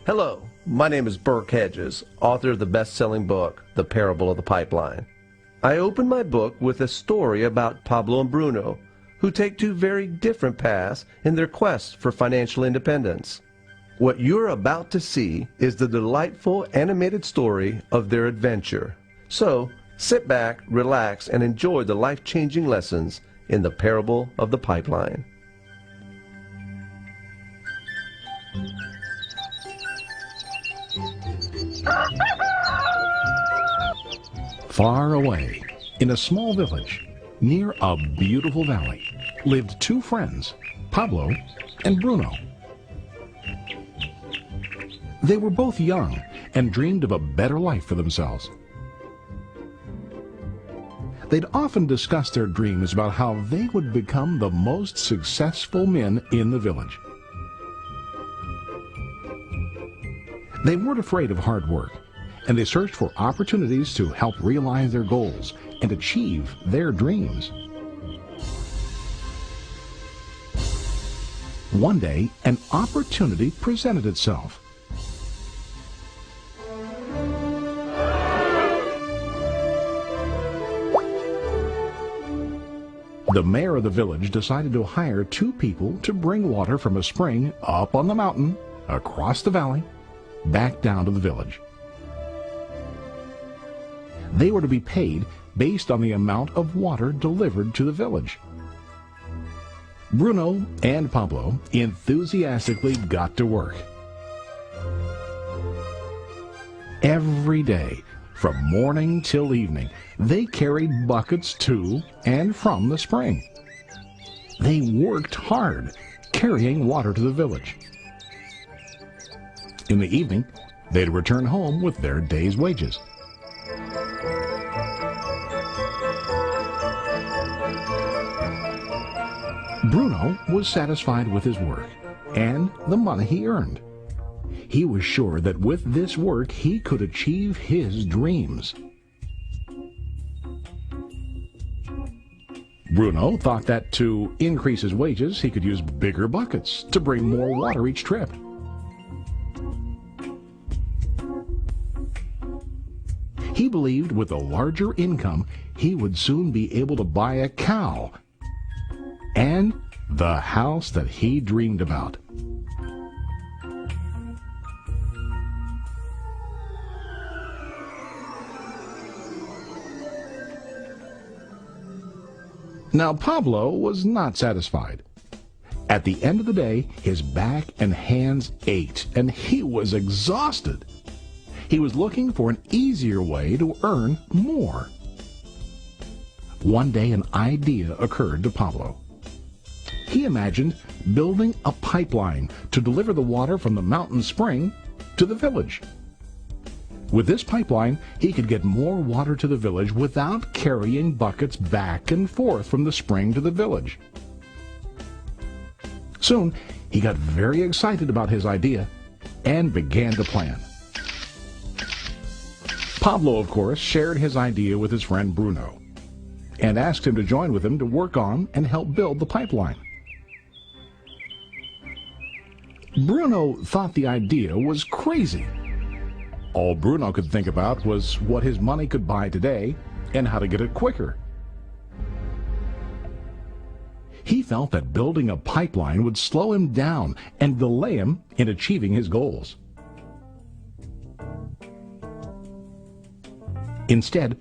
Hello, my name is Burke Hedges, author of the best-selling book, The Parable of the Pipeline. I open my book with a story about Pablo and Bruno, who take two very different paths in their quest for financial independence. What you're about to see is the delightful animated story of their adventure. So, sit back, relax, and enjoy the life-changing lessons in The Parable of the Pipeline. Far away, in a small village, near a beautiful valley, lived two friends, Pablo and Bruno. They were both young and dreamed of a better life for themselves. They'd often discussed their dreams about how they would become the most successful men in the village. They weren't afraid of hard work, and they searched for opportunities to help realize their goals and achieve their dreams. One day, an opportunity presented itself. The mayor of the village decided to hire two people to bring water from a spring up on the mountain, across the valley, back down to the village. They were to be paid based on the amount of water delivered to the village. Bruno and Pablo enthusiastically got to work. Every day, from morning till evening, they carried buckets to and from the spring. They worked hard, carrying water to the village. In the evening, they'd return home with their day's wages. Bruno was satisfied with his work and the money he earned. He was sure that with this work he could achieve his dreams. Bruno thought that to increase his wages he could use bigger buckets to bring more water each trip. He believed with a larger income he would soon be able to buy a cow and the house that he dreamed about. Now Pablo was not satisfied. At the end of the day, his back and hands ached, and he was exhausted. He was looking for an easier way to earn more. One day an idea occurred to Pablo. He imagined building a pipeline to deliver the water from the mountain spring to the village. With this pipeline, he could get more water to the village without carrying buckets back and forth from the spring to the village. Soon, he got very excited about his idea and began to plan. Pablo, of course, shared his idea with his friend Bruno and asked him to join with him to work on and help build the pipeline. Bruno thought the idea was crazy. All Bruno could think about was what his money could buy today and how to get it quicker. He felt that building a pipeline would slow him down and delay him in achieving his goals. Instead,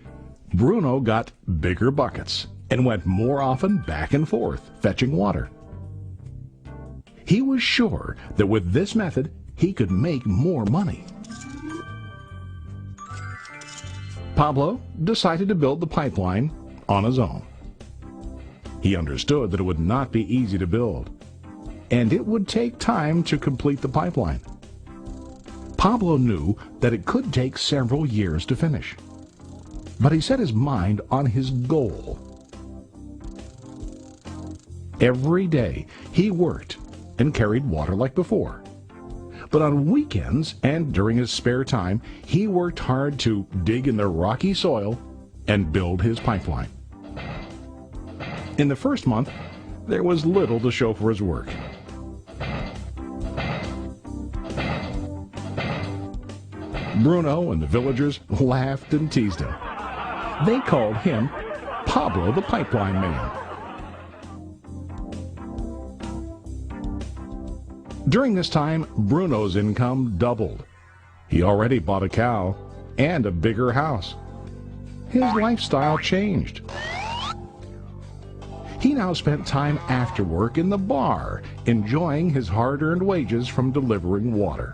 Bruno got bigger buckets and went more often back and forth, fetching water. He was sure that with this method, he could make more money. Pablo decided to build the pipeline on his own. He understood that it would not be easy to build, and it would take time to complete the pipeline. Pablo knew that it could take several years to finish, but he set his mind on his goal. Every day he worked and carried water like before. But on weekends and during his spare time, he worked hard to dig in the rocky soil and build his pipeline. In the first month, there was little to show for his work. Bruno and the villagers laughed and teased him. They called him Pablo the Pipeline Man. During this time, Bruno's income doubled. He already bought a cow and a bigger house. His lifestyle changed. He now spent time after work in the bar, enjoying his hard-earned wages from delivering water.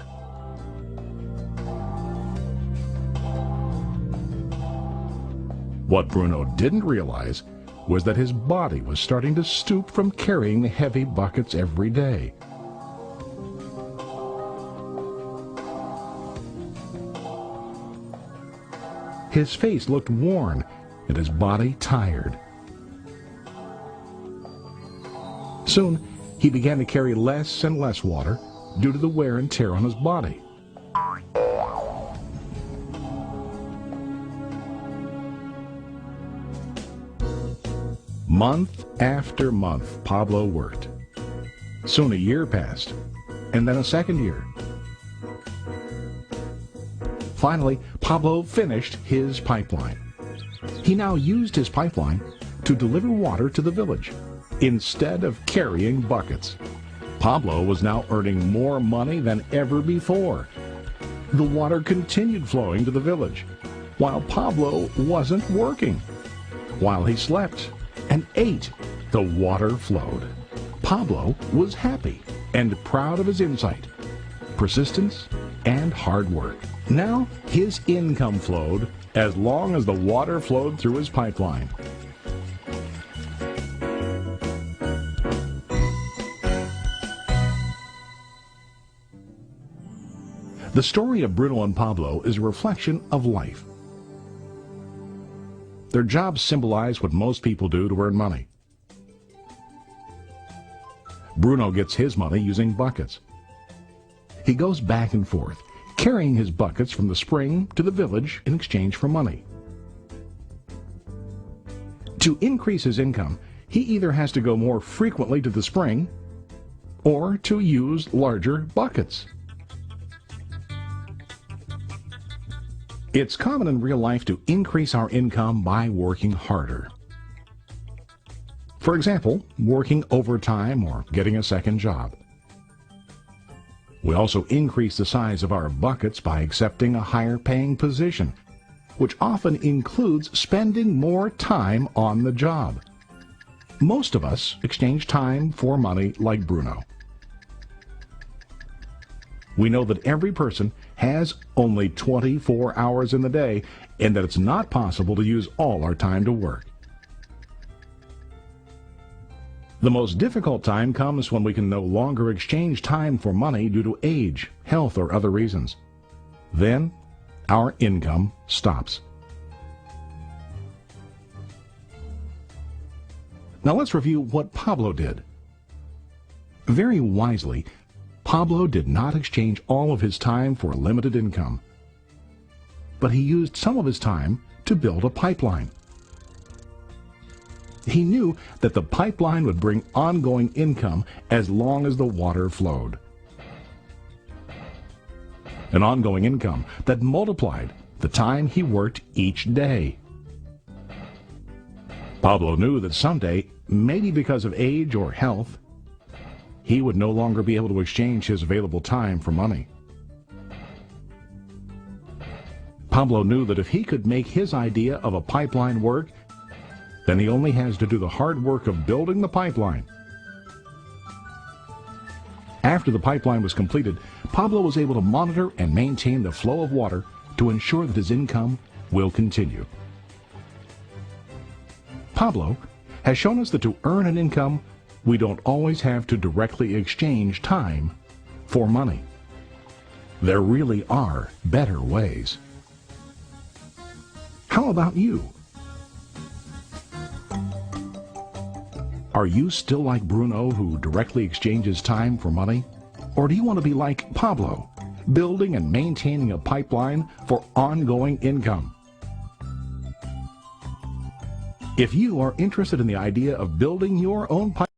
What Bruno didn't realize was that his body was starting to stoop from carrying the heavy buckets every day. His face looked worn and his body tired. Soon, he began to carry less and less water due to the wear and tear on his body. Month after month, Pablo worked. Soon a year passed, and then a second year. Finally, Pablo finished his pipeline. He now used his pipeline to deliver water to the village instead of carrying buckets. Pablo was now earning more money than ever before. The water continued flowing to the village, while Pablo wasn't working. While he slept and ate, the water flowed. Pablo was happy and proud of his insight, persistence, and hard work. Now his income flowed as long as the water flowed through his pipeline. The story of Bruno and Pablo is a reflection of life. Their jobs symbolize what most people do to earn money. Bruno gets his money using buckets. He goes back and forth, carrying his buckets from the spring to the village in exchange for money. To increase his income, he either has to go more frequently to the spring or to use larger buckets. It's common in real life to increase our income by working harder. For example, working overtime or getting a second job. We also increase the size of our buckets by accepting a higher paying position, which often includes spending more time on the job. Most of us exchange time for money like Bruno. We know that every person has only 24 hours in the day and that it's not possible to use all our time to work. The most difficult time comes when we can no longer exchange time for money due to age, health, or other reasons. Then, our income stops. Now let's review what Pablo did. Very wisely, Pablo did not exchange all of his time for a limited income, but he used some of his time to build a pipeline. He knew that the pipeline would bring ongoing income as long as the water flowed. An ongoing income that multiplied the time he worked each day. Pablo knew that someday, maybe because of age or health, he would no longer be able to exchange his available time for money. Pablo knew that if he could make his idea of a pipeline work, then he only has to do the hard work of building the pipeline. After the pipeline was completed, Pablo was able to monitor and maintain the flow of water to ensure that his income will continue. Pablo has shown us that to earn an income, we don't always have to directly exchange time for money. There really are better ways. How about you? Are you still like Bruno, who directly exchanges time for money? Or do you want to be like Pablo, building and maintaining a pipeline for ongoing income? If you are interested in the idea of building your own pipeline,